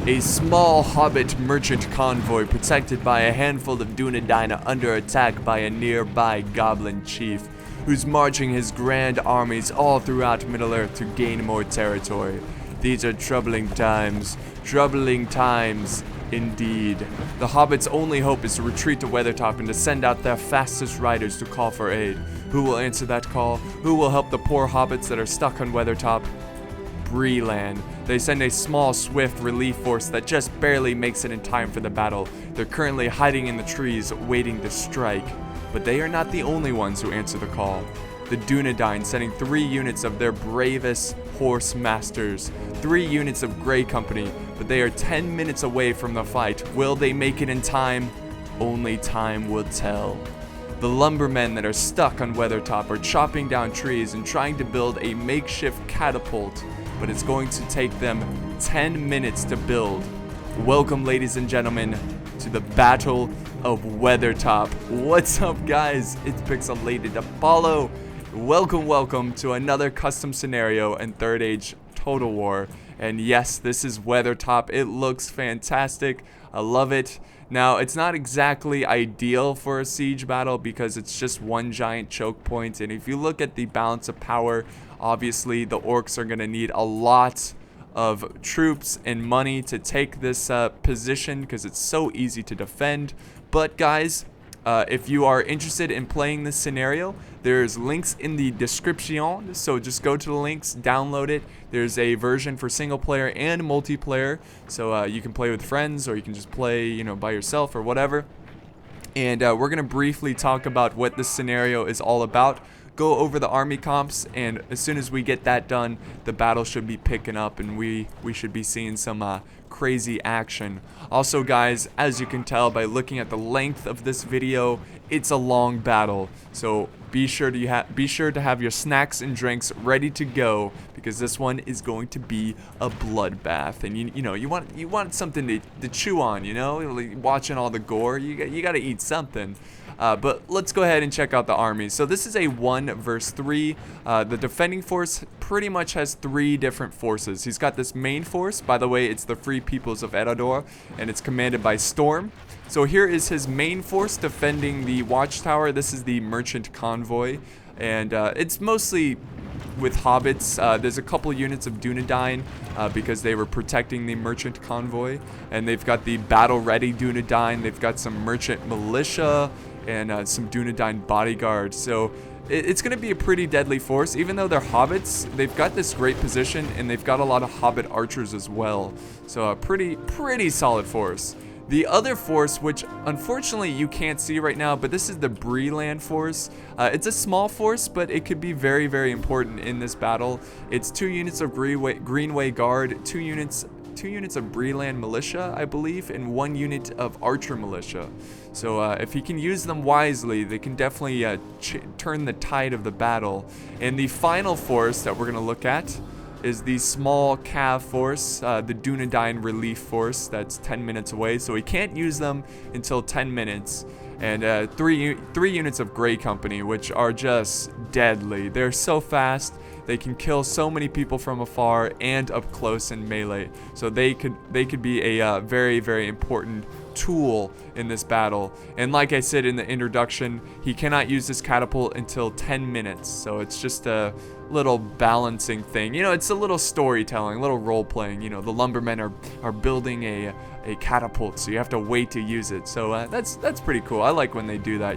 A small hobbit merchant convoy protected by a handful of Dunedain are under attack by a nearby goblin chief, who's marching his grand armies all throughout Middle-earth to gain more territory. These are troubling times indeed. The hobbits' only hope is to retreat to Weathertop and to send out their fastest riders to call for aid. Who will answer that call? Who will help the poor hobbits that are stuck on Weathertop? Breland. They send a small, swift relief force that just barely makes it in time for the battle. They're currently hiding in the trees, waiting to strike. But they are not the only ones who answer the call. The Dunedain sending 3 units of their bravest horse masters, 3 units of Grey Company, but they are 10 minutes away from the fight. Will they make it in time? Only time will tell. The lumbermen that are stuck on Weathertop are chopping down trees and trying to build a makeshift catapult, but it's going to take them 10 minutes to build. Welcome, ladies and gentlemen, to the Battle of Weathertop. What's up, guys? It's Pixelated Apollo. Welcome to another custom scenario in Third Age Total War. And yes, this is Weathertop. It looks fantastic. I love it. Now, it's not exactly ideal for a siege battle because it's just one giant choke point. And if you look at the balance of power, obviously the orcs are going to need a lot of troops and money to take this position because it's so easy to defend. But guys, if you are interested in playing this scenario, there's links in the description, so just go to the links, download it. There's a version for single player and multiplayer, so you can play with friends or you can just play, by yourself or whatever. And we're gonna briefly talk about what this scenario is all about, go over the army comps, and as soon as we get that done, the battle should be picking up and we should be seeing some crazy action. Also, guys, as you can tell by looking at the length of this video, it's a long battle, so be sure to have your snacks and drinks ready to go because this one is going to be a bloodbath. And you want something to chew on, like watching all the gore, you got to eat something. But let's go ahead and check out the armies. So this is a 1 versus 3. The defending force pretty much has 3 different forces. He's got this main force. By the way, it's the Free Peoples of Erador, and it's commanded by Storm. So here is his main force defending the watchtower. This is the merchant convoy, and it's mostly with hobbits. There's a couple units of Dunedain because they were protecting the merchant convoy, and they've got the battle-ready Dunedain. They've got some merchant militia and some Dunedain bodyguards. So it's going to be a pretty deadly force. Even though they're hobbits, they've got this great position, and they've got a lot of hobbit archers as well. So a pretty solid force. The other force, which unfortunately you can't see right now, but this is the Breland force. It's a small force, but it could be very important in this battle. It's 2 units of Greenway Guard, 2 units of Breland militia, I believe, and 1 unit of archer militia. So if he can use them wisely, they can definitely turn the tide of the battle. And the final force that we're going to look at is the small cav force, the Dunedain relief force that's 10 minutes away, so he can't use them until 10 minutes. And 3 units of Grey Company, which are just deadly. They're so fast, they can kill so many people from afar and up close in melee. So they could be a very important tool in this battle. And like I said in the introduction, he cannot use this catapult until 10 minutes. So it's just a little balancing thing. It's a little storytelling, a little role playing. The lumbermen are building a catapult, so you have to wait to use it. So that's pretty cool. I like when they do that,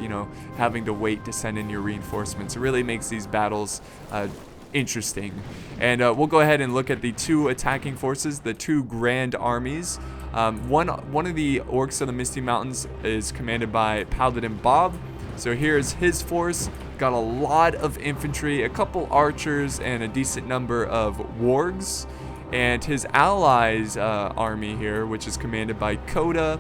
having to wait to send in your reinforcements. It really makes these battles interesting. And we'll go ahead and look at the 2 attacking forces, the 2 grand armies. One of the orcs of the Misty Mountains is commanded by Paladin Bob. So here's his force. Got a lot of infantry, a couple archers, and a decent number of wargs. And his allies' army here, which is commanded by Coda.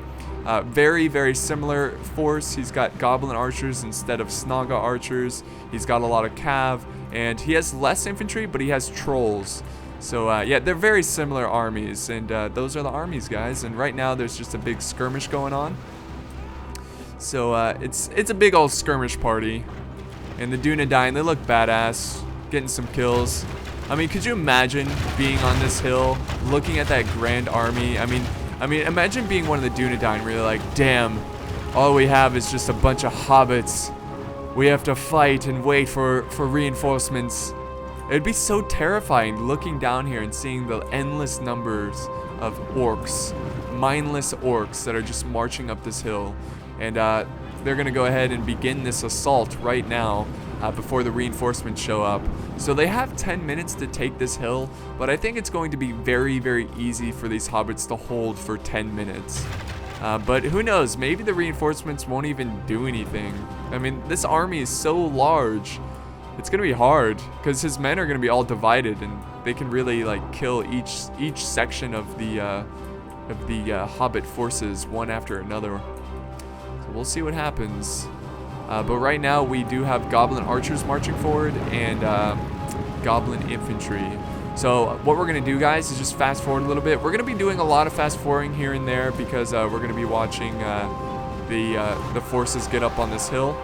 Very similar force. He's got goblin archers instead of Snaga archers. He's got a lot of cav, and he has less infantry, but he has trolls. So yeah, they're very similar armies, and those are the armies, guys. And right now there's just a big skirmish going on. So it's a big old skirmish party. And the Dunedain, they look badass, getting some kills. I mean, could you imagine being on this hill, looking at that grand army? I mean, imagine being one of the Dunedain where you're like, damn, all we have is just a bunch of hobbits. We have to fight and wait for reinforcements. It'd be so terrifying looking down here and seeing the endless numbers of orcs, mindless orcs that are just marching up this hill. And they're gonna go ahead and begin this assault right now before the reinforcements show up. So they have 10 minutes to take this hill, but I think it's going to be very, very easy for these hobbits to hold for 10 minutes. But who knows, maybe the reinforcements won't even do anything. I mean, this army is so large. It's gonna be hard because his men are gonna be all divided, and they can really like kill each section of the Hobbit forces one after another. So we'll see what happens. But right now we do have Goblin archers marching forward and Goblin infantry. So what we're gonna do, guys, is just fast forward a little bit. We're gonna be doing a lot of fast forwarding here and there because we're gonna be watching the forces get up on this hill.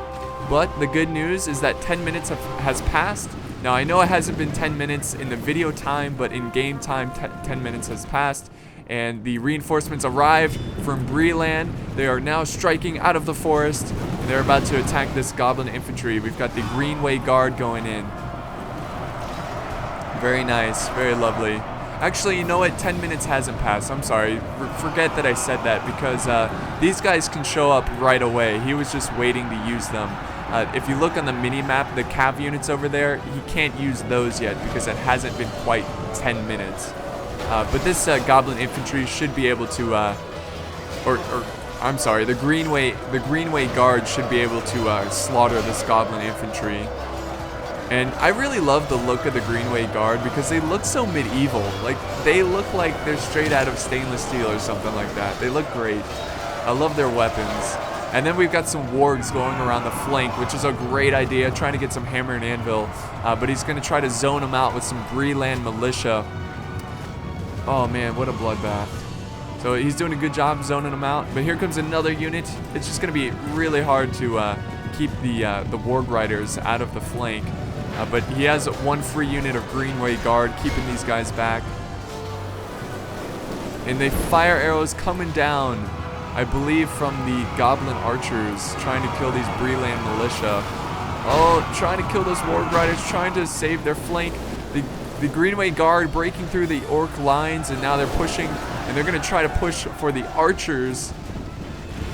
But the good news is that 10 minutes has passed. Now, I know it hasn't been 10 minutes in the video time, but in game time, 10 minutes has passed. And the reinforcements arrived from Breeland. They are now striking out of the forest, and they're about to attack this Goblin infantry. We've got the Greenway Guard going in. Very nice, very lovely. Actually, you know what? 10 minutes hasn't passed. I'm sorry. Forget that I said that because these guys can show up right away. He was just waiting to use them. If you look on the mini-map, the cav units over there, he can't use those yet because it hasn't been quite 10 minutes. But this Goblin infantry should be able to, I'm sorry, the Greenway Guard should be able to slaughter this Goblin infantry. And I really love the look of the Greenway Guard because they look so medieval. Like, they look like they're straight out of stainless steel or something like that. They look great. I love their weapons. And then we've got some wargs going around the flank, which is a great idea, trying to get some hammer and anvil. But he's going to try to zone them out with some Breeland militia. Oh man, what a bloodbath. So he's doing a good job zoning them out. But here comes another unit. It's just going to be really hard to keep the warg riders out of the flank. But he has one free unit of Greenway Guard keeping these guys back. And they fire arrows coming down, I believe, from the Goblin archers trying to kill these Breeland militia. Oh, trying to kill those warg riders, trying to save their flank. The Greenway Guard breaking through the orc lines, and now they're pushing, and they're going to try to push for the archers.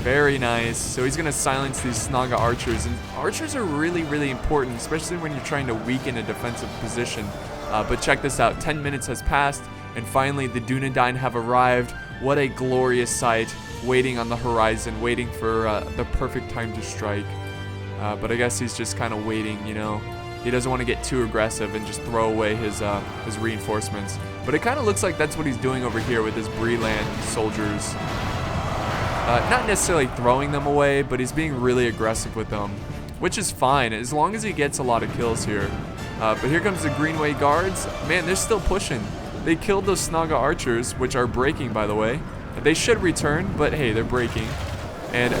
Very nice. So he's going to silence these Snaga archers. And archers are really, really important, especially when you're trying to weaken a defensive position. But check this out. 10 minutes has passed, and finally the Dunedain have arrived. What a glorious sight, waiting on the horizon, waiting for the perfect time to strike. But I guess he's just kind of waiting, you know. He doesn't want to get too aggressive and just throw away his reinforcements. But it kind of looks like that's what he's doing over here with his Breeland soldiers. Not necessarily throwing them away, but he's being really aggressive with them, which is fine as long as he gets a lot of kills here. But here comes the Greenway Guards. Man, they're still pushing. They killed those Snaga archers, which are breaking, by the way. They should return, but hey, they're breaking. And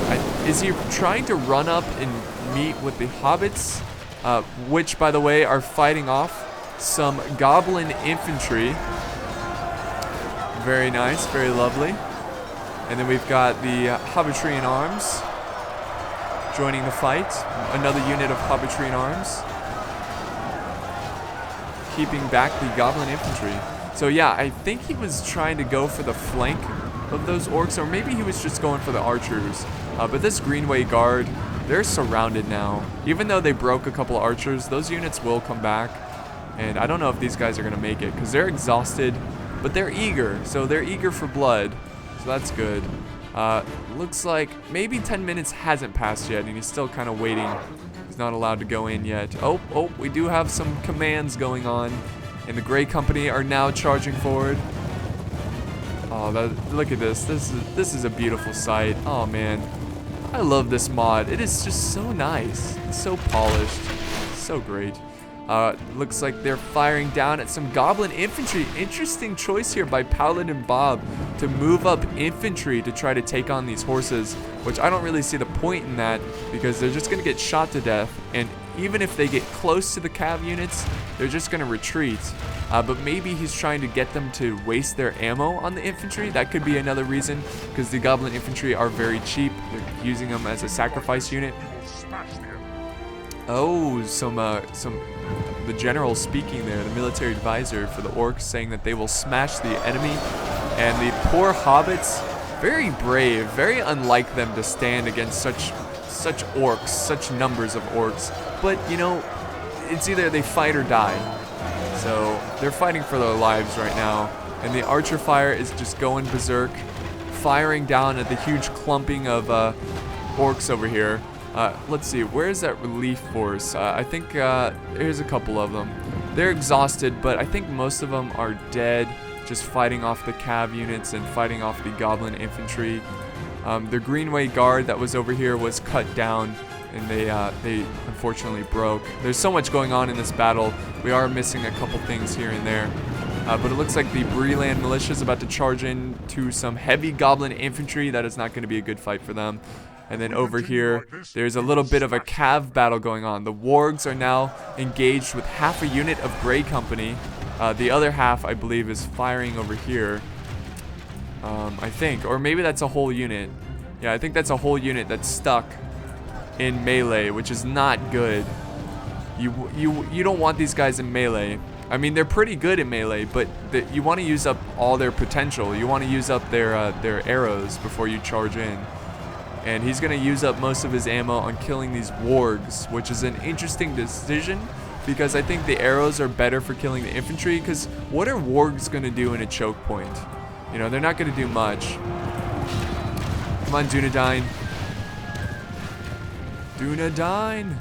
is he trying to run up and meet with the hobbits? Which, by the way, are fighting off some Goblin infantry. Very nice, very lovely. And then we've got the Hobbitry in Arms joining the fight. Another unit of Hobbitry in Arms, keeping back the Goblin infantry. So yeah, I think he was trying to go for the flank of those orcs, or maybe he was just going for the archers. But this Greenway Guard, they're surrounded now. Even though they broke a couple archers, those units will come back. And I don't know if these guys are going to make it, because they're exhausted, but they're eager. So they're eager for blood. So that's good. Looks like maybe 10 minutes hasn't passed yet, and he's still kind of waiting. He's not allowed to go in yet. Oh, we do have some commands going on. And the Grey Company are now charging forward. Oh, look at this. This is a beautiful sight. Oh, man. I love this mod. It is just so nice. It's so polished. So great. Looks like they're firing down at some Goblin infantry. Interesting choice here by Paladin Bob to move up infantry to try to take on these horses, which I don't really see the point in that because they're just going to get shot to death. And even if they get close to the cav units, they're just going to retreat. But maybe he's trying to get them to waste their ammo on the infantry. That could be another reason, because the goblin infantry are very cheap. They're using them as a sacrifice unit. Oh, the general speaking there, the military advisor for the orcs, saying that they will smash the enemy. And the poor hobbits, very brave, very unlike them to stand against such orcs, such numbers of orcs. But, you know, it's either they fight or die. So they're fighting for their lives right now. And the archer fire is just going berserk, firing down at the huge clumping of orcs over here. Let's see, where's that relief force? I think here's a couple of them. They're exhausted, but I think most of them are dead, just fighting off the cav units and fighting off the goblin infantry. The Greenway guard that was over here was cut down, and they unfortunately broke. There's so much going on in this battle. We are missing a couple things here and there. But it looks like the Breland militia is about to charge in to some heavy goblin infantry. That is not going to be a good fight for them. And then over here, there's a little bit of a cav battle going on. The wargs are now engaged with half a unit of Grey Company. The other half, I believe, is firing over here. I think, or maybe that's a whole unit. Yeah, I think that's a whole unit that's stuck in melee, which is not good. You don't want these guys in melee. I mean, they're pretty good in melee, but you want to use up all their potential. You want to use up their arrows before you charge in. And he's going to use up most of his ammo on killing these wargs, which is an interesting decision, because I think the arrows are better for killing the infantry, because what are wargs going to do in a choke point? You know, they're not going to do much. Come on, Dunedain. Dunedain.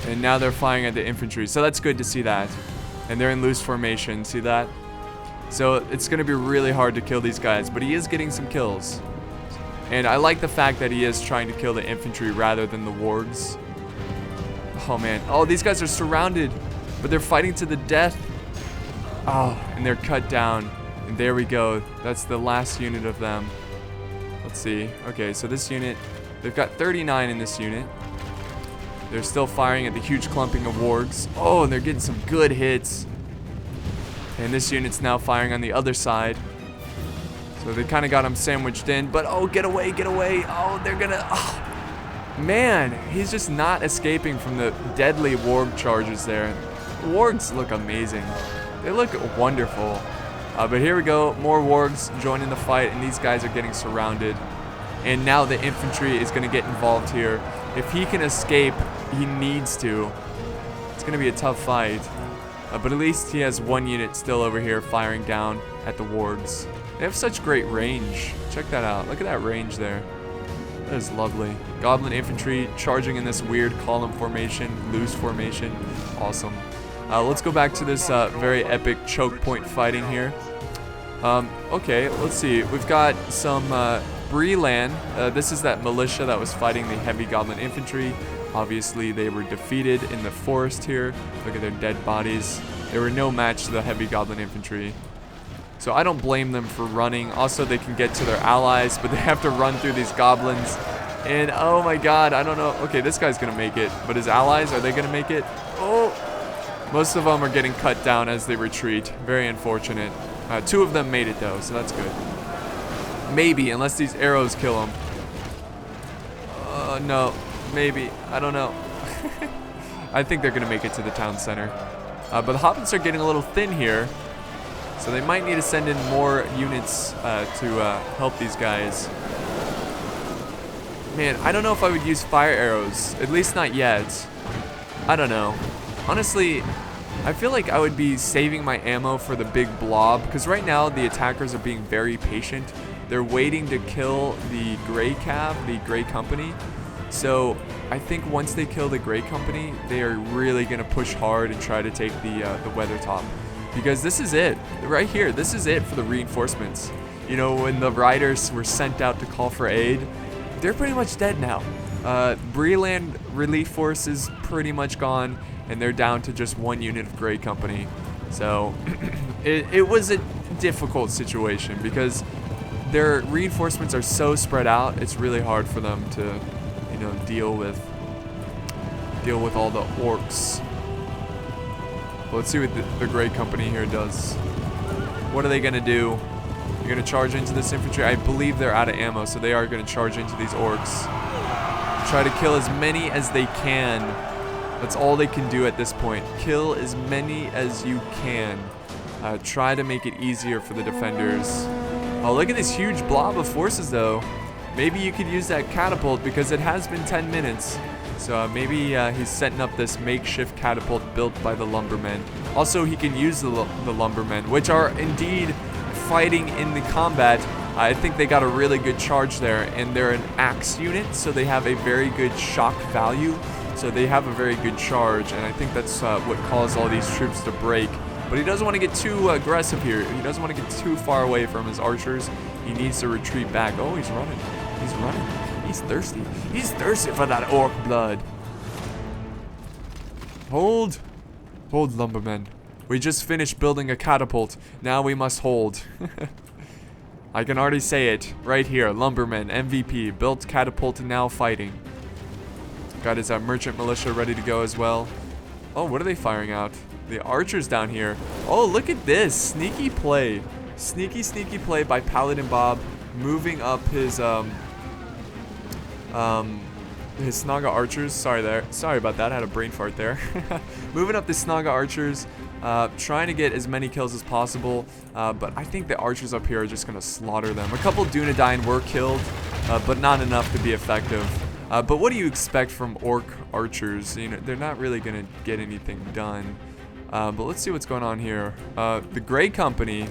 And now they're firing at the infantry, so that's good to see that. And they're in loose formation, see that? So it's going to be really hard to kill these guys, but he is getting some kills. And I like the fact that he is trying to kill the infantry rather than the wargs. Oh man, oh, these guys are surrounded, but they're fighting to the death. Oh, and they're cut down. And there we go, that's the last unit of them. Let's see, okay, so this unit, they've got 39 in this unit. They're still firing at the huge clumping of wargs. Oh, and they're getting some good hits. And this unit's now firing on the other side. So they kind of got him sandwiched in. But, oh, get away, get away. Oh, they're going to... Oh, man, he's just not escaping from the deadly warg charges there. The wargs look amazing. They look wonderful. But here we go. More wargs joining the fight. And these guys are getting surrounded. And now the infantry is going to get involved here. If he can escape, he needs to. It's going to be a tough fight. But at least he has one unit still over here firing down at the wargs. They have such great range. Check that out. Look at that range there. That is lovely. Goblin infantry charging in this weird column formation, loose formation. Awesome. Let's go back to this very epic choke point fighting here. Okay, let's see. We've got some Breland. This is that militia that was fighting the heavy goblin infantry. Obviously, they were defeated in the forest here. Look at their dead bodies. They were no match to the heavy goblin infantry. So I don't blame them for running. Also, they can get to their allies, but they have to run through these goblins. And oh my god, I don't know. Okay, this guy's going to make it. But his allies, are they going to make it? Oh! Most of them are getting cut down as they retreat. Very unfortunate. 2 of them made it, though, so that's good. Maybe, unless these arrows kill them. No. Maybe. I don't know. I think they're going to make it to the town center. But the hobbits are getting a little thin here. So they might need to send in more units to help these guys. Man, I don't know if I would use fire arrows. At least not yet. I don't know. Honestly, I feel like I would be saving my ammo for the big blob. Because right now, the attackers are being very patient. They're waiting to kill the Grey Cav, the Grey Company. So I think once they kill the Grey Company, they are really going to push hard and try to take the Weathertop. Because this is it. Right here, this is it for the reinforcements. You know, when the riders were sent out to call for aid, they're pretty much dead now. Breland relief force is pretty much gone, and they're down to just 1 unit of Grey Company. So it was a difficult situation because their reinforcements are so spread out, it's really hard for them to, you know, deal with all the orcs. Well, let's see what the Grey Company here does. What are they gonna do? They're gonna charge into this infantry. I believe they're out of ammo, so they are gonna charge into these orcs. Try to kill as many as they can. That's all they can do at this point. Kill as many as you can. Try to make it easier for the defenders. Oh, look at this huge blob of forces, though. Maybe you could use that catapult because it has been 10 minutes. So maybe he's setting up this makeshift catapult built by the lumbermen. Also, he can use the lumbermen, which are indeed fighting in the combat. I think they got a really good charge there, and they're an axe unit, so they have a very good shock value. So they have a very good charge, and I think that's what caused all these troops to break. But he doesn't want to get too aggressive here. He doesn't want to get too far away from his archers. He needs to retreat back. Oh, he's running. He's running. He's thirsty. He's thirsty for that orc blood. Hold. Hold, lumbermen. We just finished building a catapult. Now we must hold. I can already say it right here. Lumberman, MVP, built catapult and now fighting. Got his merchant militia ready to go as well. Oh, what are they firing out? The archers down here. Oh, look at this. Sneaky play. Sneaky play by Paladin Bob, moving up his Snaga archers. Sorry about that. I had a brain fart there. Moving up the Snaga archers, trying to get as many kills as possible. But I think the archers up here are just gonna slaughter them. A couple Dunedain were killed, but not enough to be effective. But what do you expect from orc archers? You know, they're not really gonna get anything done. But let's see what's going on here. The Grey Company,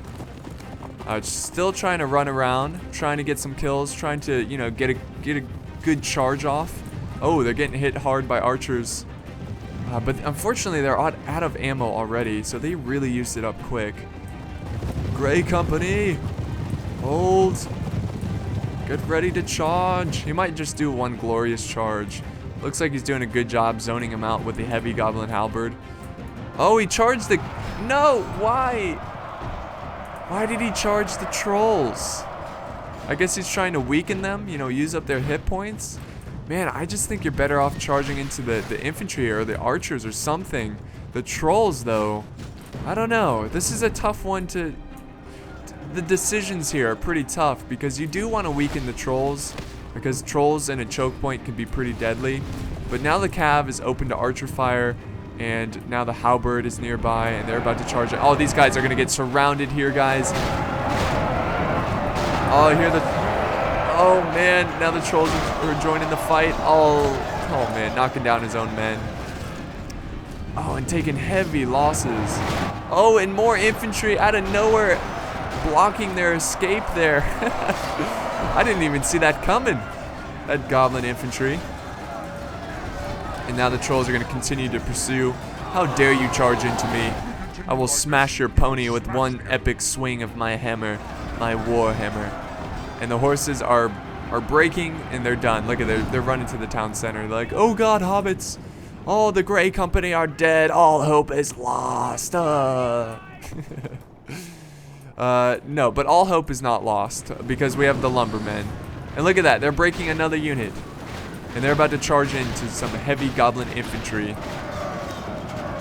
still trying to run around, trying to get some kills, trying to, you know, get a good charge off. Oh, they're getting hit hard by archers. But unfortunately, they're out of ammo already, so they really used it up quick. Grey Company, hold. Get ready to charge. He might just do one glorious charge. Looks like he's doing a good job zoning him out with the heavy goblin halberd. Oh, he charged the... No, why? Why did he charge the trolls? I guess he's trying to weaken them, you know, use up their hit points. Man, I just think you're better off charging into the infantry or the archers or something. The trolls, though, I don't know. This is a tough one to... The decisions here are pretty tough because you do want to weaken the trolls because trolls in a choke point can be pretty deadly. But now the cav is open to archer fire. And now the halberd is nearby, and they're about to charge it. Oh, these guys are going to get surrounded here, guys. Oh, I hear the... Oh, man. Now the trolls are joining the fight. Oh, man. Knocking down his own men. Oh, and taking heavy losses. Oh, and more infantry out of nowhere blocking their escape there. I didn't even see that coming. That goblin infantry. And now the trolls are going to continue to pursue. How dare you charge into me? I will smash your pony with one epic swing of my hammer, my war hammer. And the horses are breaking and they're done. Look at they're running to the town center. They're like, oh god, hobbits. Oh, the Grey Company are dead. All hope is lost. No, but all hope is not lost because we have the lumbermen. And look at that. They're breaking another unit. And they're about to charge into some heavy goblin infantry.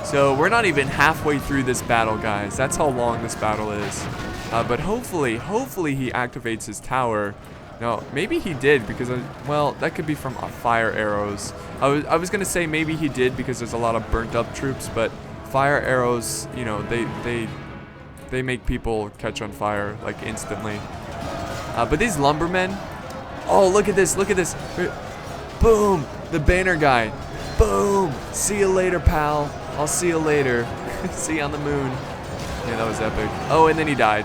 So we're not even halfway through this battle, guys. That's how long this battle is. But hopefully he activates his tower. No, maybe he did because, well, that could be from fire arrows. I was going to say maybe he did because there's a lot of burnt up troops, but fire arrows, you know, they make people catch on fire, like, instantly. But these lumbermen, oh, look at this. Boom! The banner guy. Boom! See you later, pal. I'll see you later. See you on the moon. Yeah, that was epic. Oh, and then he died.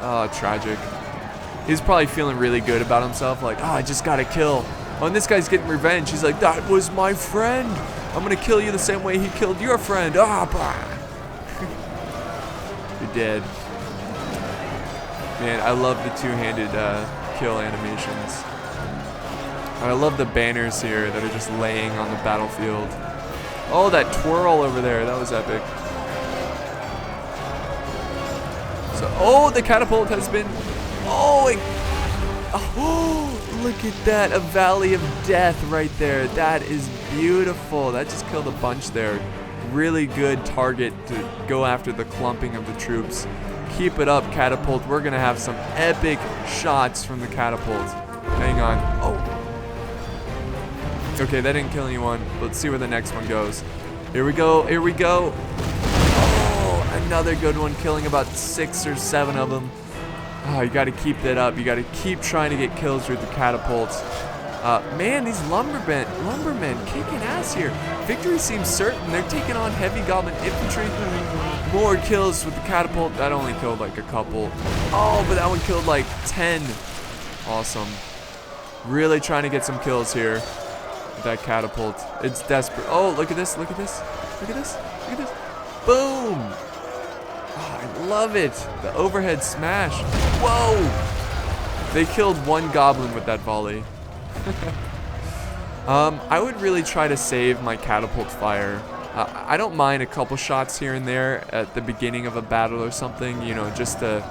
Oh, tragic. He's probably feeling really good about himself. Like, oh, I just got a kill. Oh, and this guy's getting revenge. He's like, that was my friend. I'm going to kill you the same way he killed your friend. Ah, bah. You're dead. Man, I love the two-handed kill animations. I love the banners here that are just laying on the battlefield. Oh, that twirl over there. That was epic. So, oh, the catapult has been... Oh, Oh, look at that. A valley of death right there. That is beautiful. That just killed a bunch there. Really good target to go after the clumping of the troops. Keep it up, Catapult. We're going to have some epic shots from the Catapult. Hang on. Oh. Okay, that didn't kill anyone. Let's see where the next one goes. Here we go. Here we go. Oh, another good one, killing about 6 or 7 of them. Oh, you got to keep that up. You got to keep trying to get kills with the Catapults. Man, these lumbermen kicking ass here. Victory seems certain. They're taking on heavy goblin infantry. More kills with the Catapult. That only killed like a couple. Oh, but that one killed like 10. Awesome. Really trying to get some kills here with that Catapult. It's desperate. Oh, look at this. Look at this. Look at this. Look at this. Boom. Oh, I love it. The overhead smash. Whoa. They killed one goblin with that volley. I would really try to save my Catapult fire. I don't mind a couple shots here and there at the beginning of a battle or something, you know, just to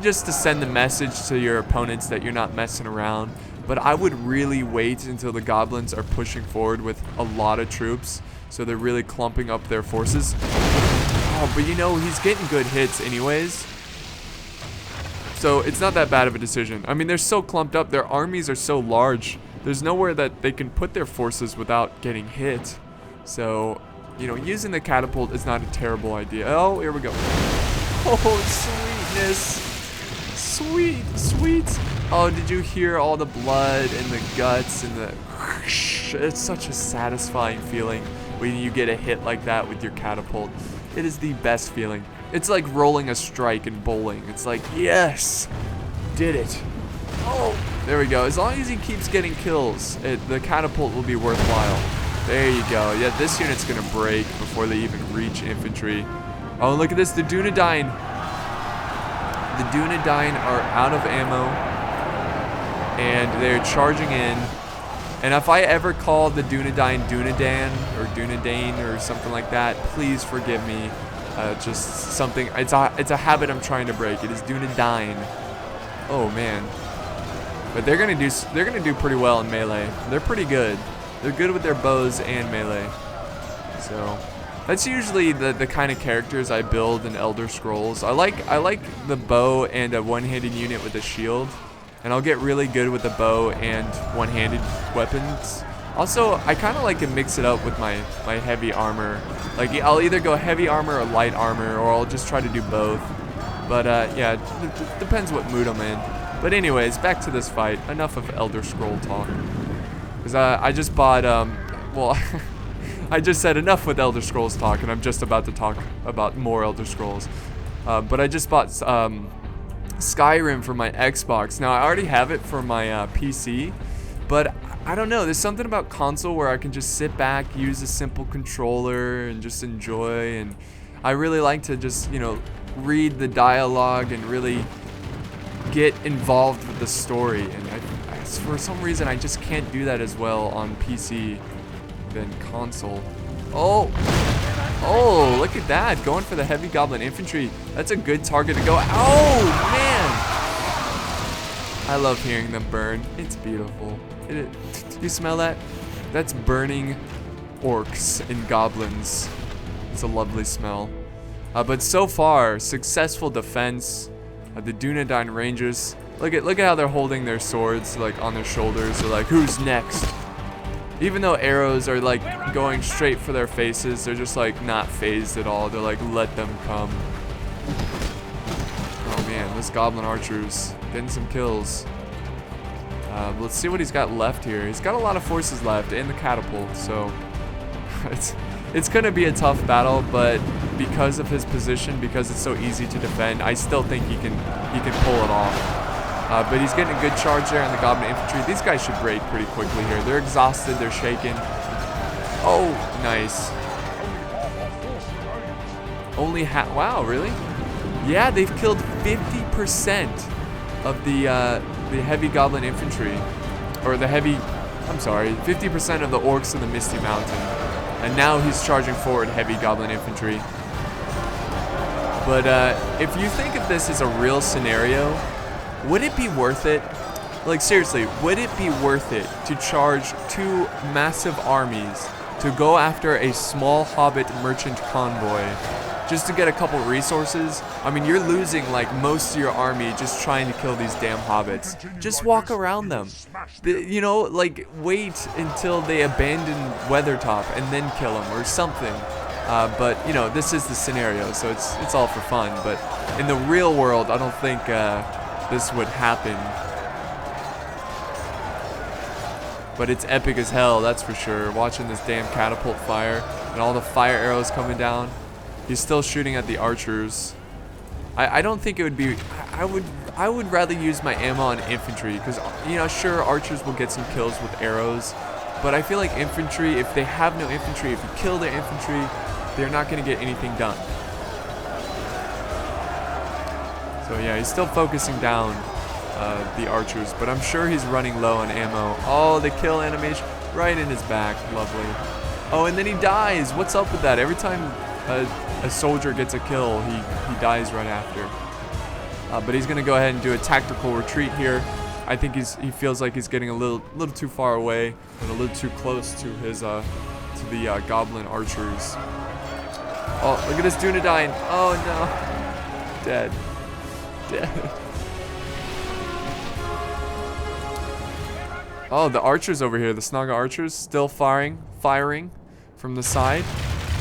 send the message to your opponents that you're not messing around. But I would really wait until the goblins are pushing forward with a lot of troops, so they're really clumping up their forces. Oh, but you know, he's getting good hits anyways. So it's not that bad of a decision. I mean, they're so clumped up. Their armies are so large. There's nowhere that they can put their forces without getting hit. So, you know, using the Catapult is not a terrible idea. Oh, here we go. Oh, sweetness. Sweet, sweet. Oh, did you hear all the blood and the guts and the... It's such a satisfying feeling when you get a hit like that with your Catapult. It is the best feeling. It's like rolling a strike in bowling. It's like, yes, did it. Oh, there we go. As long as he keeps getting kills, the Catapult will be worthwhile. There you go. Yeah, this unit's going to break before they even reach infantry. Oh, look at this. The Dunedain. The Dunedain are out of ammo, and they're charging in. And if I ever call the Dunedain Dunedain or something like that, please forgive me. Just something. It's a habit I'm trying to break. It is Dunedain. Oh man. But they're gonna do pretty well in melee. They're pretty good. They're good with their bows and melee. So that's usually the kind of characters I build in Elder Scrolls. I like the bow and a one-handed unit with a shield, and I'll get really good with the bow and one-handed weapons. Also, I kind of like to mix it up with my heavy armor. Like, I'll either go heavy armor or light armor, or I'll just try to do both. But yeah, it depends what mood I'm in. But anyways, back to this fight. Enough of Elder Scroll talk. Because I just bought, well, I just said enough with Elder Scrolls talk, and I'm just about to talk about more Elder Scrolls. But I just bought Skyrim for my Xbox. Now, I already have it for my PC, but I don't know, there's something about console where I can just sit back, use a simple controller, and just enjoy. And I really like to just, you know, read the dialogue and really get involved with the story. And for some reason, I just can't do that as well on PC than console. Oh, look at that, going for the heavy goblin infantry. That's a good target to go. Oh, man. I love hearing them burn. It's beautiful. You smell that? That's burning orcs and goblins. It's a lovely smell. But so far, successful defense. The Dunedain Rangers. Look at how they're holding their swords like on their shoulders. They're like, who's next? Even though arrows are like going straight for their faces, they're just like not phased at all. They're like, let them come. Oh man, this goblin archer's getting some kills. Let's see what he's got left here. He's got a lot of forces left and the Catapult, so it's gonna be a tough battle, but because of his position, because it's so easy to defend, I still think he can pull it off. But he's getting a good charge there on the goblin infantry. These guys should break pretty quickly here. They're exhausted, they're shaken. Oh, nice. Only wow, really? Yeah, they've killed 50% of the heavy goblin infantry, or I'm sorry, 50% of the orcs in the Misty Mountain. And now he's charging forward heavy goblin infantry. But if you think of this as a real scenario, would it be worth it Like seriously, would it be worth it to charge 2 massive armies to go after a small hobbit merchant convoy just to get a couple resources? I mean, you're losing like most of your army just trying to kill these damn hobbits. Just walk around them. You know, like wait until they abandon Weathertop and then kill them or something. But you know, this is the scenario, so it's all for fun. But in the real world, I don't think this would happen. But it's epic as hell, that's for sure. Watching this damn catapult fire and all the fire arrows coming down. He's still shooting at the archers. I don't think it would be. I would rather use my ammo on infantry because, you know, sure, archers will get some kills with arrows, but I feel like infantry, if they have no infantry, if you kill their infantry, they're not going to get anything done. So yeah, he's still focusing down the archers, but I'm sure he's running low on ammo. Oh, the kill animation right in his back. Lovely. Oh, and then he dies. What's up with that? Every time a soldier gets a kill, he dies right after. But he's gonna go ahead and do a tactical retreat here. I think he feels like he's getting a little too far away and a little too close to his to the goblin archers. Oh, look at this Dunedain. Oh no, dead. Oh, the archers over here, the Snaga archers, still firing from the side,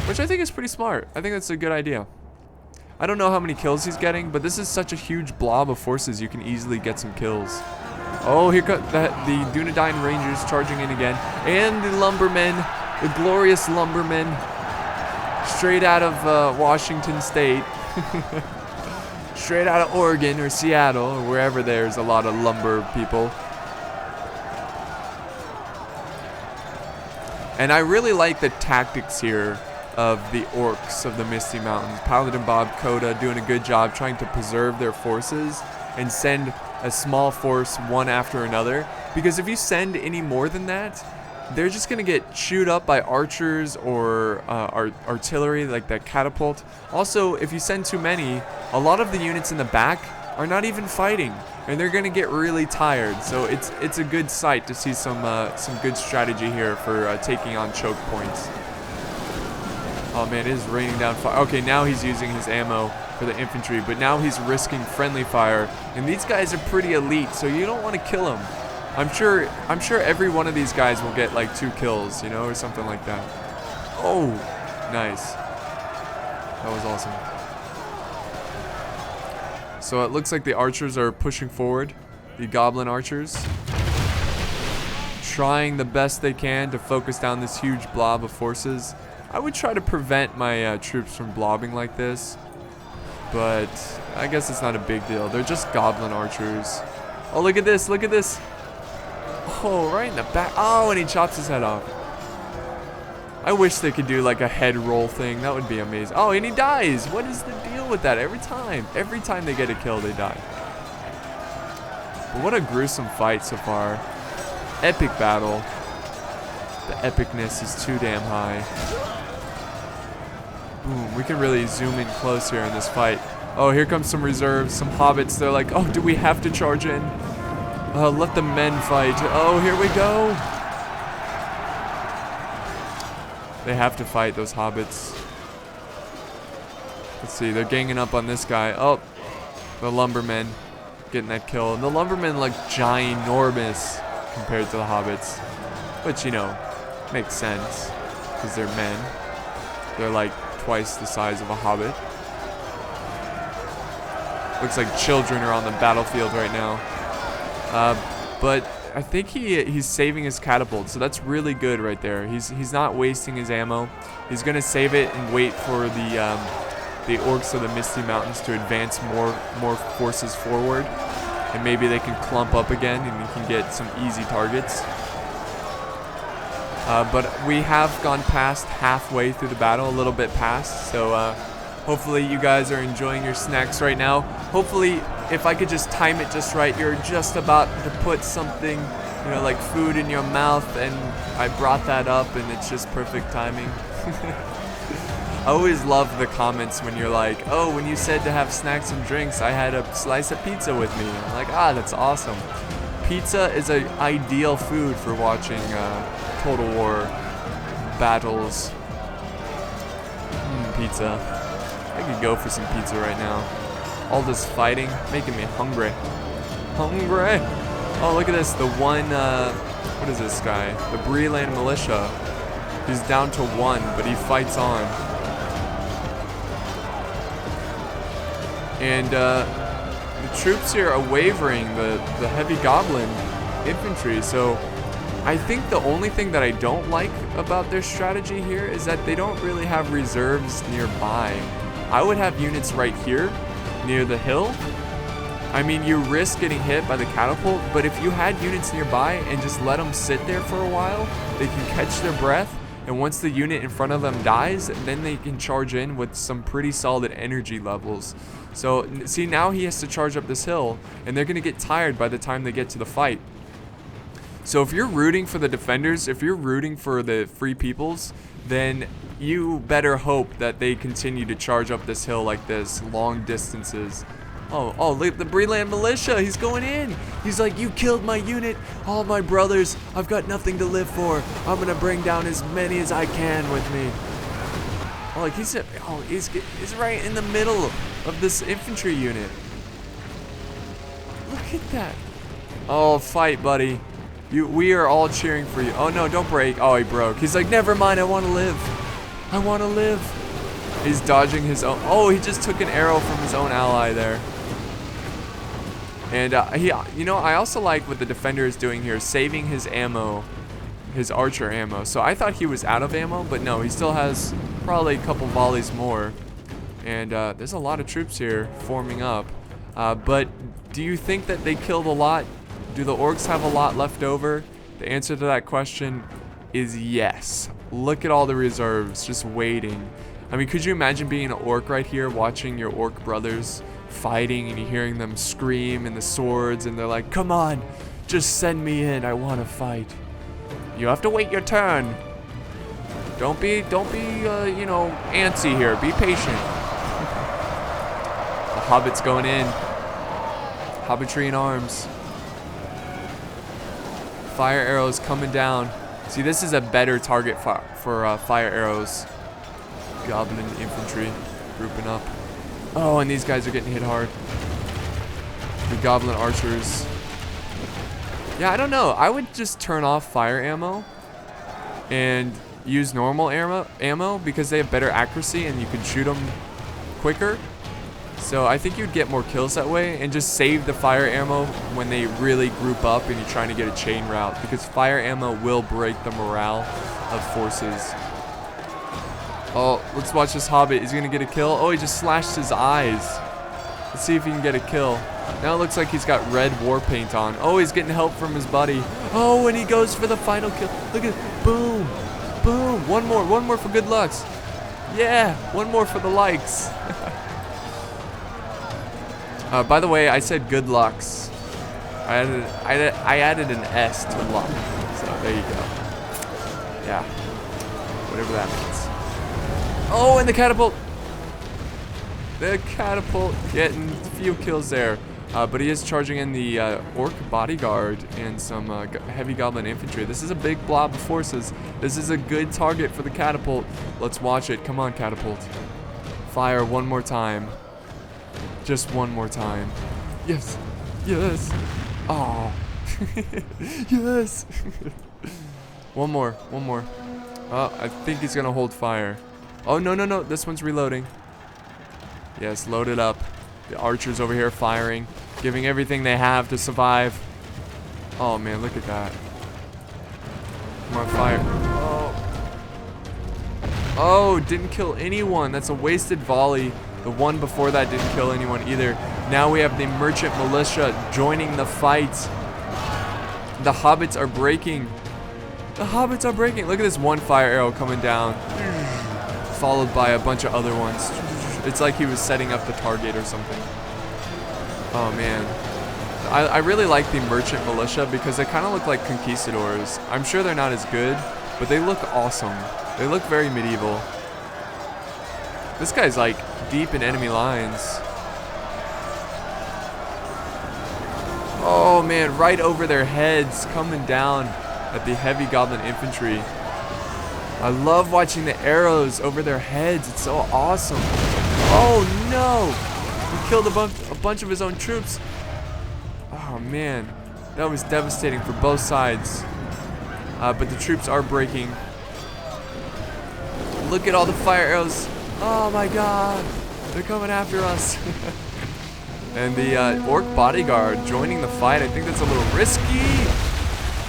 which I think is pretty smart. I think that's a good idea. I don't know how many kills he's getting, but this is such a huge blob of forces, you can easily get some kills. Oh, here comes the Dunedain Rangers charging in again, and the lumbermen, the glorious lumbermen, straight out of Washington State, straight out of Oregon or Seattle or wherever there's a lot of lumber people. And I really like the tactics here of the orcs of the Misty Mountains. Paladin Bob, Coda doing a good job trying to preserve their forces and send a small force one after another. Because if you send any more than that, they're just going to get chewed up by archers or artillery like that catapult. Also, if you send too many, a lot of the units in the back are not even fighting. And they're gonna get really tired, so it's a good sight to see some good strategy here for taking on choke points. Oh man, it is raining down fire. Okay, now he's using his ammo for the infantry, but now he's risking friendly fire. And these guys are pretty elite, so you don't want to kill them. I'm sure every one of these guys will get like 2 kills, you know, or something like that. Oh, nice. That was awesome. So it looks like the archers are pushing forward, the goblin archers, trying the best they can to focus down this huge blob of forces. I would try to prevent my troops from blobbing like this, but I guess it's not a big deal. They're just goblin archers. Oh, look at this, look at this. Oh, right in the back. Oh, and he chops his head off. I wish they could do like a head roll thing. That would be amazing. Oh, and he dies. What is the deal with that? Every time they get a kill, they die. But what a gruesome fight so far. Epic battle. The epicness is too damn high. Boom. We can really zoom in close here in this fight. Oh, here comes some reserves, some hobbits. They're like, oh, do we have to charge in? Let the men fight. Oh, here we go. They have to fight those hobbits. Let's see, they're ganging up on this guy. Oh, the lumbermen getting that kill. And the lumbermen look ginormous compared to the hobbits. Which, you know, makes sense. Because they're men. They're like twice the size of a hobbit. Looks like children are on the battlefield right now. But I think he's saving his catapult, so that's really good right there. He's not wasting his ammo. He's gonna save it and wait for the orcs of the Misty Mountains to advance more forces forward, and maybe they can clump up again and he can get some easy targets. But we have gone past halfway through the battle, a little bit past, so hopefully you guys are enjoying your snacks right now. Hopefully, if I could just time it just right, you're just about to put something, you know, like food in your mouth, and I brought that up and it's just perfect timing. I always love the comments when you're like, oh, when you said to have snacks and drinks, I had a slice of pizza with me. I'm like, ah, that's awesome. Pizza is an ideal food for watching Total War battles. Pizza. I could go for some pizza right now. All this fighting making me hungry. Hungry. Oh, look at this. The one, what is this guy? The Breland Militia. He's down to 1, but he fights on. And the troops here are wavering, the heavy goblin infantry. So I think the only thing that I don't like about their strategy here is that they don't really have reserves nearby. I would have units right here near the hill. I mean, you risk getting hit by the catapult, but if you had units nearby and just let them sit there for a while, they can catch their breath, and once the unit in front of them dies, then they can charge in with some pretty solid energy levels. So, see, now he has to charge up this hill, and they're going to get tired by the time they get to the fight. So if you're rooting for the defenders, if you're rooting for the free peoples, then you better hope that they continue to charge up this hill like this, long distances. Oh, look, the Breland Militia, he's going in. He's like, you killed my unit, all my brothers, I've got nothing to live for. I'm gonna bring down as many as I can with me. Oh, like he's right in the middle of this infantry unit. Look at that. Oh, fight, buddy. We are all cheering for you. Oh no, don't break. Oh, he broke. He's like, never mind, I want to live. I want to live. He's dodging his own. Oh, he just took an arrow from his own ally there. And I also like what the defender is doing here, saving his ammo, his archer ammo. So I thought he was out of ammo, but no, he still has probably a couple volleys more. And there's a lot of troops here forming up. But do you think that they killed a lot? Do the orcs have a lot left over? The answer to that question is yes. Look at all the reserves just waiting. I mean, could you imagine being an orc right here, watching your orc brothers fighting, and you hearing them scream and the swords, and they're like, come on, just send me in, I want to fight. You have to wait your turn. Don't be, you know, antsy here. Be patient. The hobbit's going in. Hobbitry in arms. Fire arrows coming down. See, this is a better target for fire arrows. Goblin infantry grouping up. Oh, and these guys are getting hit hard. The goblin archers. Yeah, I don't know. I would just turn off fire ammo and use normal ammo because they have better accuracy and you can shoot them quicker. So I think you'd get more kills that way, and just save the fire ammo when they really group up and you're trying to get a chain route, because fire ammo will break the morale of forces. Oh, let's watch this hobbit. Is he gonna get a kill? Oh, he just slashed his eyes. Let's see if he can get a kill. Now it looks like he's got red war paint on. Oh, he's getting help from his buddy. Oh, and he goes for the final kill. Look at it. Boom. Boom. One more for good lucks. Yeah, one more for the likes. By the way, I said good lucks. I added an S to luck. So there you go. Yeah. Whatever that means. Oh, and the catapult. The catapult getting a few kills there. But he is charging in the orc bodyguard and some heavy goblin infantry. This is a big blob of forces. This is a good target for the catapult. Let's watch it. Come on, catapult. Fire one more time. Just one more time. Yes. Yes. Oh. Yes. One more. One more. Oh, I think he's going to hold fire. Oh, no. This one's reloading. Yes, load it up. The archers over here firing, giving everything they have to survive. Oh, man, look at that. Come on, fire. Oh, didn't kill anyone. That's a wasted volley. The one before that didn't kill anyone either. Now we have the merchant militia joining the fight. The hobbits are breaking. The hobbits are breaking. Look at this one fire arrow coming down, followed by a bunch of other ones. It's like he was setting up the target or something. Oh, man. I really like the merchant militia because they kind of look like conquistadors. I'm sure they're not as good, but they look awesome. They look very medieval. This guy's like deep in enemy lines. Oh man, right over their heads, coming down at the heavy goblin infantry. I love watching the arrows over their heads. It's so awesome. Oh no! He killed a bunch of his own troops. Oh man, that was devastating for both sides. But the troops are breaking. Look at all the fire arrows. Oh my god, they're coming after us. And the orc bodyguard joining the fight. I think that's a little risky.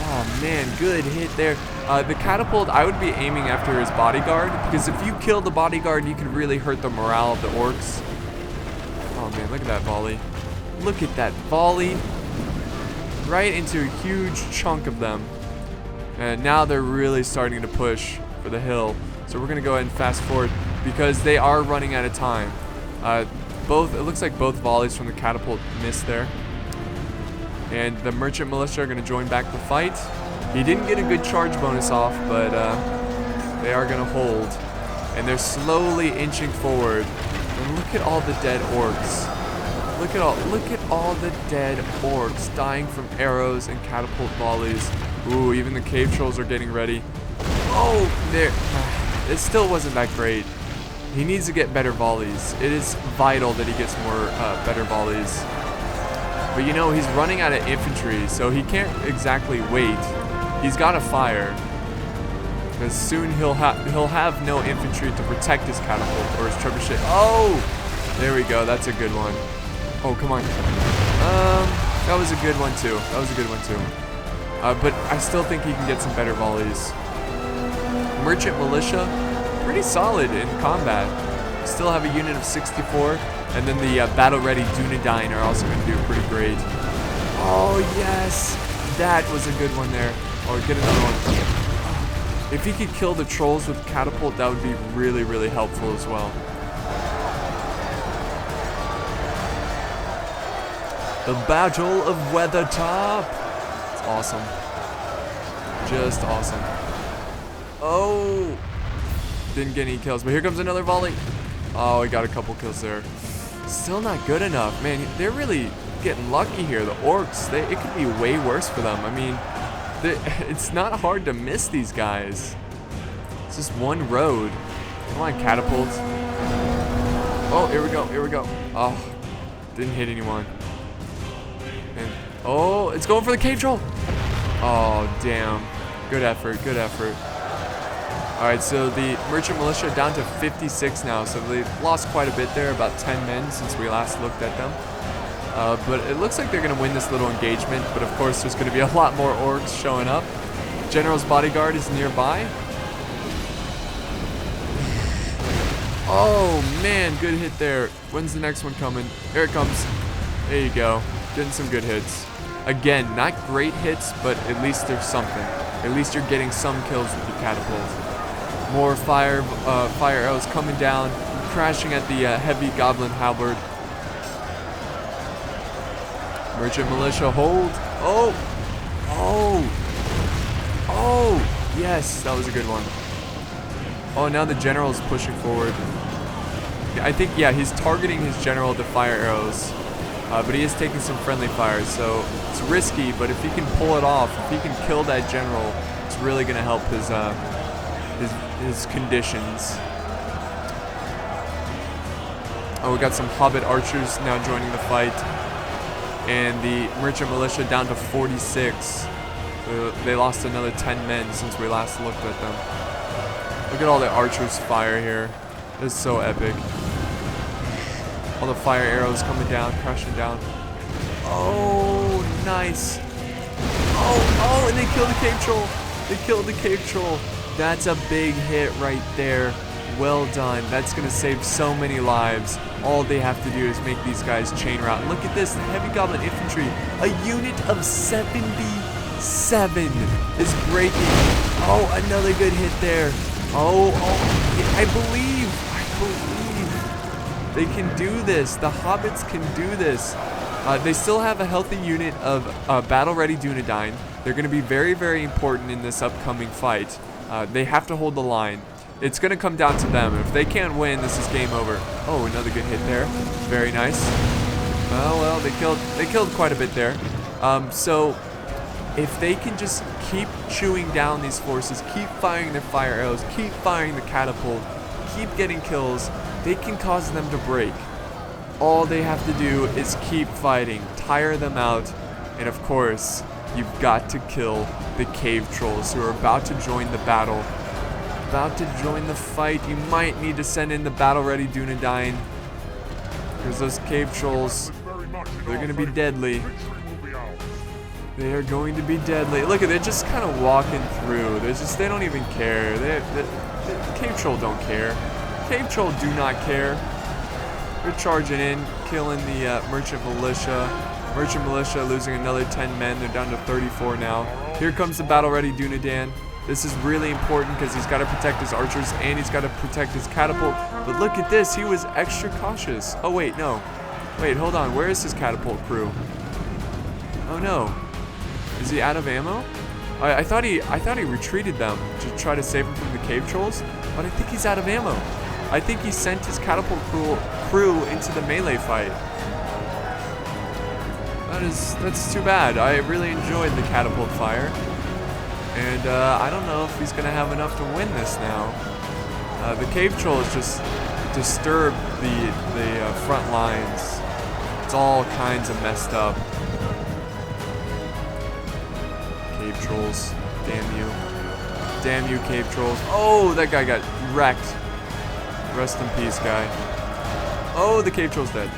Oh man, good hit there. The catapult, I would be aiming after his bodyguard, because if you kill the bodyguard, you could really hurt the morale of the orcs. Oh man, look at that volley. Look at that volley. Right into a huge chunk of them. And now they're really starting to push for the hill. So we're gonna go ahead and fast forward because they are running out of time. It looks like both volleys from the catapult missed there. And the merchant militia are gonna join back the fight. He didn't get a good charge bonus off, but they are gonna hold. And they're slowly inching forward. And look at all the dead orcs. Look at all the dead orcs dying from arrows and catapult volleys. Ooh, even the cave trolls are getting ready. Oh, there. It still wasn't that great. He needs to get better volleys. It is vital that he gets more better volleys. But you know, he's running out of infantry, so he can't exactly wait. He's got to fire. Because soon he'll have no infantry to protect his catapult or his trebuchet. Oh! There we go. That's a good one. Oh, come on. That was a good one too. But I still think he can get some better volleys. Merchant militia, pretty solid in combat. Still have a unit of 64. And then the battle-ready Dunedain are also going to do pretty great. Oh, yes. That was a good one there. Or get another one. If he could kill the trolls with catapult, that would be really, really helpful as well. The Battle of Weathertop. It's awesome. Just awesome. Oh. Didn't get any kills, but here comes another volley. Oh, he got a couple kills there. Still not good enough. Man, they're really getting lucky here. The orcs, it could be way worse for them. I mean, it's not hard to miss these guys. It's just one road. Come on, catapult. Oh, here we go. Oh, didn't hit anyone. And, oh, it's going for the cave troll. Oh, damn. Good effort. Alright, so the merchant militia down to 56 now, so they've lost quite a bit there, about 10 men since we last looked at them. But it looks like they're going to win this little engagement, but of course there's going to be a lot more orcs showing up. General's bodyguard is nearby. Oh man, good hit there. When's the next one coming? Here it comes. There you go. Getting some good hits. Again, not great hits, but at least there's something. At least you're getting some kills with your catapult. More fire arrows coming down, crashing at the heavy goblin halberd. Merchant militia hold. Oh, yes, that was a good one. Oh, now the general is pushing forward. I think, yeah, he's targeting his general with the fire arrows. But he is taking some friendly fire, so it's risky, but if he can pull it off, if he can kill that general, it's really going to help his conditions. Oh, we got some hobbit archers now joining the fight. And the merchant militia down to 46. They lost another 10 men since we last looked at them. Look at all the archers' fire here. This is so epic. All the fire arrows coming down, crashing down. Oh, nice. Oh, and they killed the cave troll. They killed the cave troll. That's a big hit right there. Well done. That's going to save so many lives. All they have to do is make these guys chain route. Look at this. The heavy goblin infantry. A unit of 77 is breaking. Oh, another good hit there. Oh, I believe. They can do this. The hobbits can do this. They still have a healthy unit of battle-ready Dunedain. They're going to be very, very important in this upcoming fight. They have to hold the line. It's going to come down to them. If they can't win, this is game over. Oh, another good hit there. Very nice. Oh, well, they killed quite a bit there. So if they can just keep chewing down these forces, keep firing their fire arrows, keep firing the catapult, keep getting kills, they can cause them to break. All they have to do is keep fighting, tire them out, and of course, you've got to kill the cave trolls who are about to join the battle. About to join the fight. You might need to send in the battle-ready Dunedain, because those cave trolls, they're going to be deadly. They are going to be deadly. Look at, they're just kind of walking through. They don't even care. The cave troll don't care. Cave troll do not care. They're charging in, killing the merchant militia. Merchant militia losing another 10 men. They're down to 34 now. Here comes the battle-ready Dunedain. This is really important because he's got to protect his archers and he's got to protect his catapult. But look at this. He was extra cautious. Oh, wait, no. Wait, hold on. Where is his catapult crew? Oh, no. Is he out of ammo? I thought he retreated them to try to save him from the cave trolls, but I think he's out of ammo. I think he sent his catapult crew into the melee fight. That's too bad. I really enjoyed the catapult fire, and I don't know if he's gonna have enough to win this now. The cave trolls just disturbed the front lines. It's all kinds of messed up. Cave trolls, damn you. Damn you, cave trolls. Oh, that guy got wrecked. Rest in peace, guy. Oh, the cave troll's dead.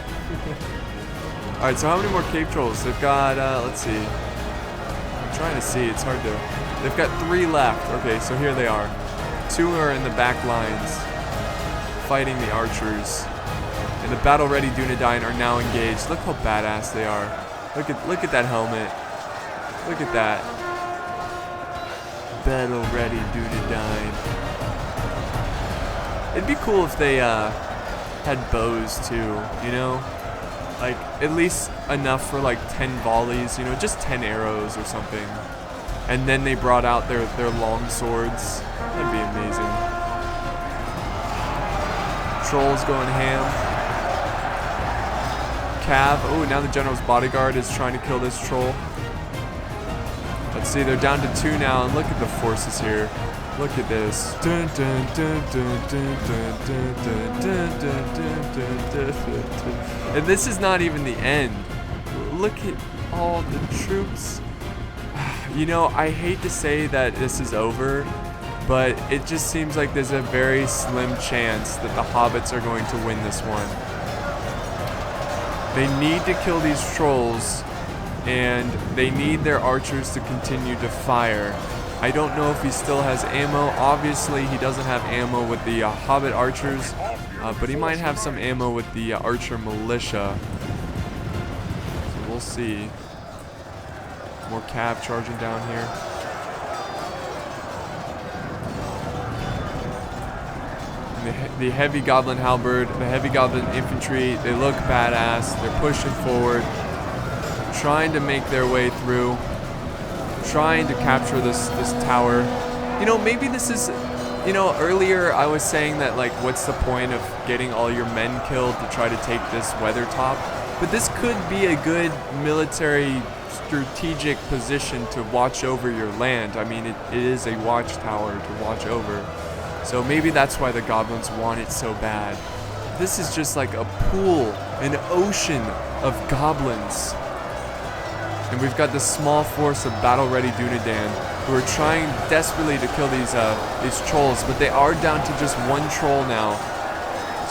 Alright, so how many more cave trolls? They've got, let's see. I'm trying to see, it's hard to. They've got 3 left. Okay, so here they are. 2 are in the back lines, fighting the archers. And the battle-ready Dunedain are now engaged. Look how badass they are. Look at that helmet. Look at that. Battle-ready Dunedain. It'd be cool if they had bows too, you know? Like, at least enough for like 10 volleys, you know, just 10 arrows or something. And then they brought out their long swords. That'd be amazing. Trolls going ham. Cav. Oh, now the general's bodyguard is trying to kill this troll. Let's see, they're down to 2 now, and look at the forces here. Look at this. And this is not even the end. Look at all the troops. You know, I hate to say that this is over, but it just seems like there's a very slim chance that the hobbits are going to win this one. They need to kill these trolls, and they need their archers to continue to fire. I don't know if he still has ammo. Obviously, he doesn't have ammo with the hobbit archers, but he might have some ammo with the archer militia. So we'll see. More cav charging down here. And the heavy goblin halberd, the heavy goblin infantry, they look badass. They're pushing forward, trying to make their way through. Trying to capture this tower. You know, maybe this is, you know, earlier I was saying that, like, what's the point of getting all your men killed to try to take this Weathertop? But this could be a good military strategic position to watch over your land. I mean, it is a watchtower to watch over. So maybe that's why the goblins want it so bad. This is just like a pool, an ocean of goblins. And we've got this small force of battle-ready Dunedain who are trying desperately to kill these trolls, but they are down to just 1 troll now.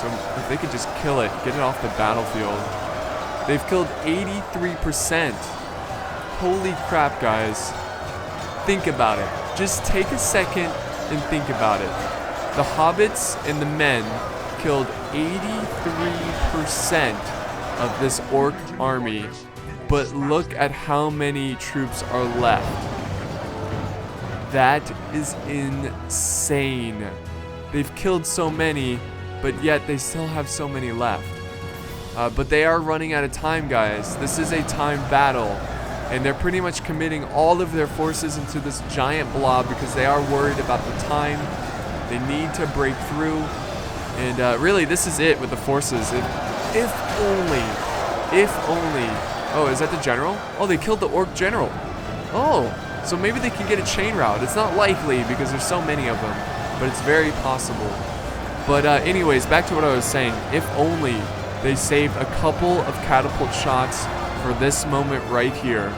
So if they could just kill it, get it off the battlefield. They've killed 83%. Holy crap, guys. Think about it. Just take a second and think about it. The hobbits and the men killed 83% of this orc army. But look at how many troops are left. That is insane. They've killed so many, but yet they still have so many left. But they are running out of time, guys. This is a time battle. And they're pretty much committing all of their forces into this giant blob because they are worried about the time. They need to break through. And really, this is it with the forces. If only. Oh, is that the general? Oh, they killed the orc general. Oh, so maybe they can get a chain route. It's not likely because there's so many of them, but it's very possible. But anyways, back to what I was saying. If only they saved a couple of catapult shots for this moment right here.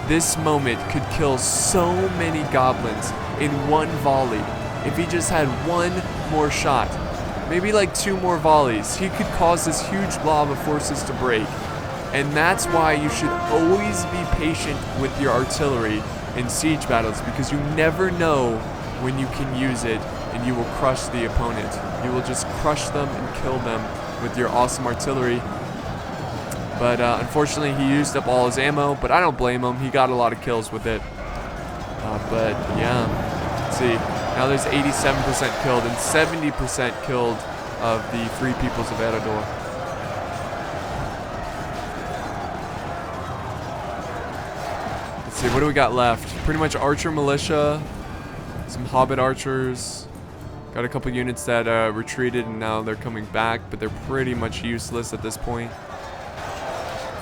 This moment could kill so many goblins in one volley. If he just had one more shot, maybe like 2 more volleys, he could cause this huge blob of forces to break. And that's why you should always be patient with your artillery in siege battles, because you never know when you can use it and you will crush the opponent. You will just crush them and kill them with your awesome artillery. But unfortunately, he used up all his ammo, but I don't blame him. He got a lot of kills with it. But yeah, let's see. Now there's 87% killed and 70% killed of the Free Peoples of Eredor. Let's see, what do we got left? Pretty much archer militia, some hobbit archers. Got a couple units that retreated and now they're coming back, but they're pretty much useless at this point.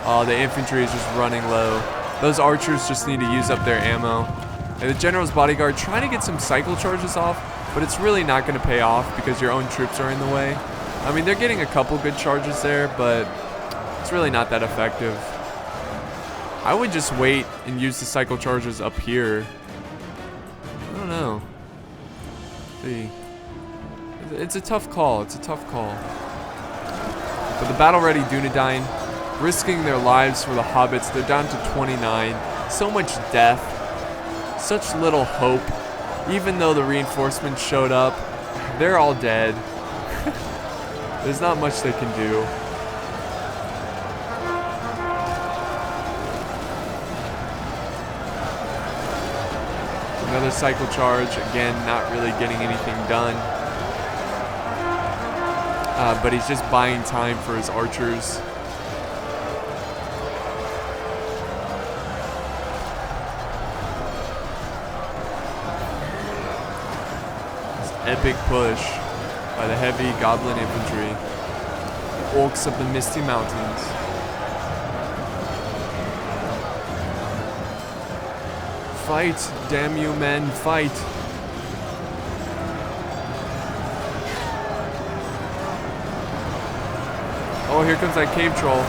Oh, the infantry is just running low. Those archers just need to use up their ammo. And the general's bodyguard trying to get some cycle charges off, but it's really not going to pay off because your own troops are in the way. I mean, they're getting a couple good charges there, but it's really not that effective. I would just wait and use the cycle charges up here. I don't know. Let's see. It's a tough call. It's a tough call. But the battle-ready Dunedain, risking their lives for the hobbits. They're down to 29. So much death. Such little hope. Even though the reinforcements showed up, they're all dead. There's not much they can do. Another cycle charge. Again, not really getting anything done. But he's just buying time for his archers. Epic push by the heavy goblin infantry. Orcs of the Misty Mountains. Fight, damn you men, fight. Oh, here comes that cave troll.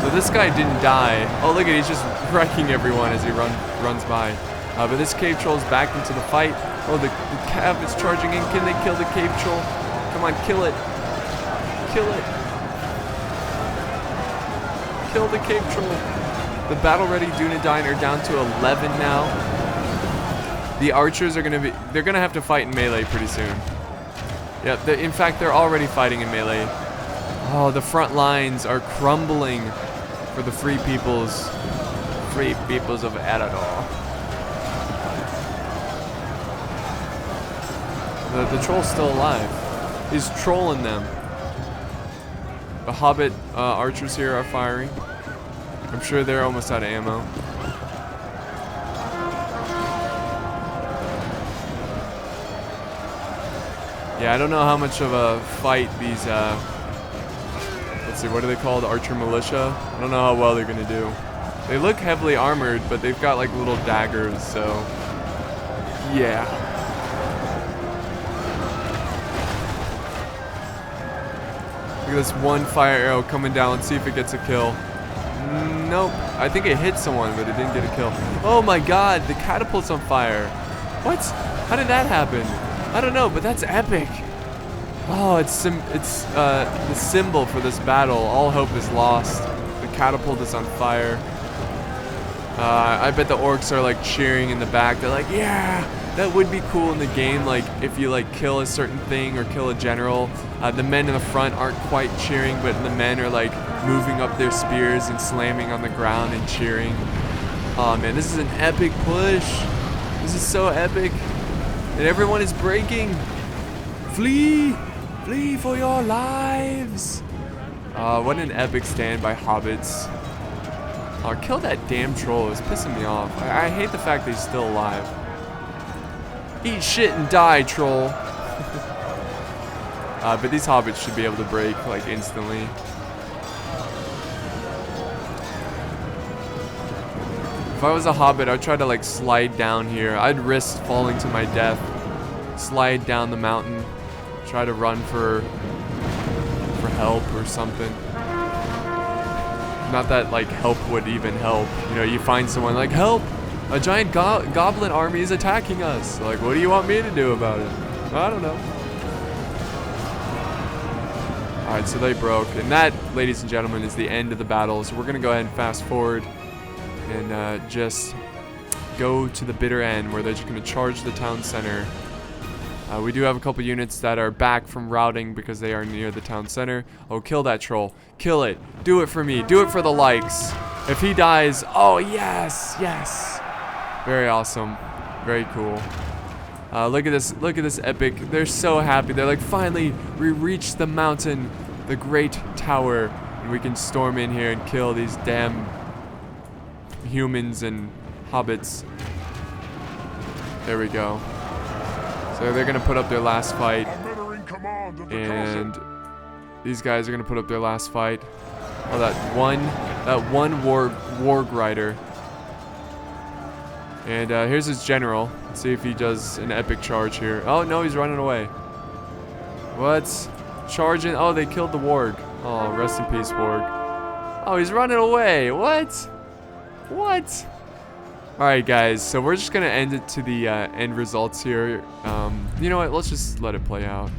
So this guy didn't die. Oh, look at, he's just wrecking everyone as he runs by. But this cave troll's back into the fight. Oh, the cav is charging in. Can they kill the cave troll? Come on, kill it. Kill it. Kill the cave troll. The battle-ready Dunedain are down to 11 now. The archers are they're gonna have to fight in melee pretty soon. Yep, in fact, they're already fighting in melee. Oh, the front lines are crumbling for the Free Peoples of Eredor. The troll's still alive. He's trolling them. The hobbit archers here are firing. I'm sure they're almost out of ammo. Yeah, I don't know how much of a fight these, let's see, what are they called? Archer militia? I don't know how well they're gonna do. They look heavily armored, but they've got like little daggers, so yeah. Look at this one fire arrow coming down. Let's see if it gets a kill. Nope. I think it hit someone, but it didn't get a kill. Oh my god, the catapult's on fire. What? How did that happen? I don't know, but that's epic. Oh, it's the symbol for this battle. All hope is lost. The catapult is on fire. I bet the orcs are like cheering in the back. They're like, yeah, that would be cool in the game. Like if you like kill a certain thing or kill a general. The men in the front aren't quite cheering, but the men are like moving up their spears and slamming on the ground and cheering. Oh man, this is an epic push. This is so epic. And everyone is breaking. Flee! Flee for your lives! What an epic stand by hobbits. Oh, kill that damn troll. It's pissing me off. I hate the fact that he's still alive. Eat shit and die, troll. But these hobbits should be able to break like instantly. If I was a hobbit, I'd try to like slide down here. I'd risk falling to my death. Slide down the mountain. Try to run for help or something. Not that like help would even help. You know, you find someone like, help! A giant goblin army is attacking us. Like, what do you want me to do about it? I don't know. Alright, so they broke. And that, ladies and gentlemen, is the end of the battle. So we're going to go ahead and fast forward and just go to the bitter end where they're just going to charge the town center. We do have a couple units that are back from routing because they are near the town center. Oh, kill that troll. Kill it. Do it for me. Do it for the likes. If he dies, oh, yes. Yes. Very awesome. Very cool. Look at this. Look at this epic. They're so happy. They're like, finally, we reached the mountain, the great tower, and we can storm in here and kill these damn humans and hobbits. There we go. So they're gonna put up their last fight, and these guys are gonna put up their last fight. Oh, that one warg rider. And here's his general. Let's see if he does an epic charge here. Oh no, he's running away. What? Charging? Oh, they killed the warg. Oh, rest in peace, warg. Oh, he's running away. What? What? Alright guys, so we're just gonna end it to the end results here. You know what, let's just let it play out.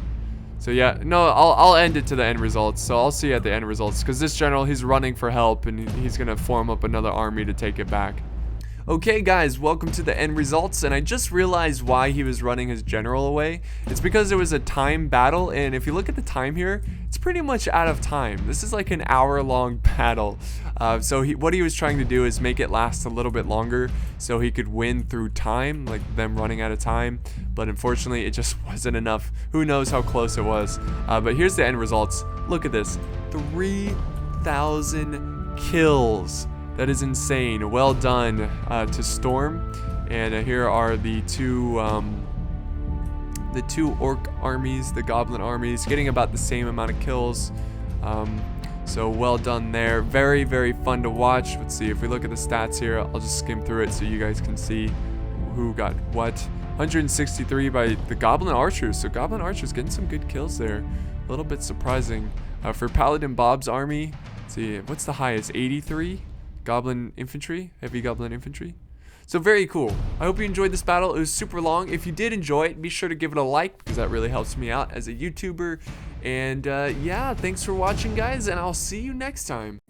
So yeah, no, I'll end it to the end results. So I'll see you at the end results, because this general, he's running for help, and he's gonna form up another army to take it back. Okay guys, welcome to the end results, and I just realized why he was running his general away. It's because it was a time battle, and if you look at the time here, it's pretty much out of time. This is like an hour-long battle. So what he was trying to do is make it last a little bit longer so he could win through time, like them running out of time. But unfortunately, it just wasn't enough. Who knows how close it was. But here's the end results. Look at this. 3,000 kills. That is insane. Well done to Storm. And here are the two orc armies, the goblin armies, getting about the same amount of kills. So well done there. Very, very fun to watch. Let's see, if we look at the stats here, I'll just skim through it so you guys can see who got what. 163 by the goblin archers. So goblin archers getting some good kills there. A little bit surprising. For Paladin Bob's army, let's see, what's the highest? 83? Goblin infantry, heavy goblin infantry. So very cool. I hope you enjoyed this battle. It was super long. If you did enjoy it, be sure to give it a like, because that really helps me out as a YouTuber. And yeah, thanks for watching guys, and I'll see you next time.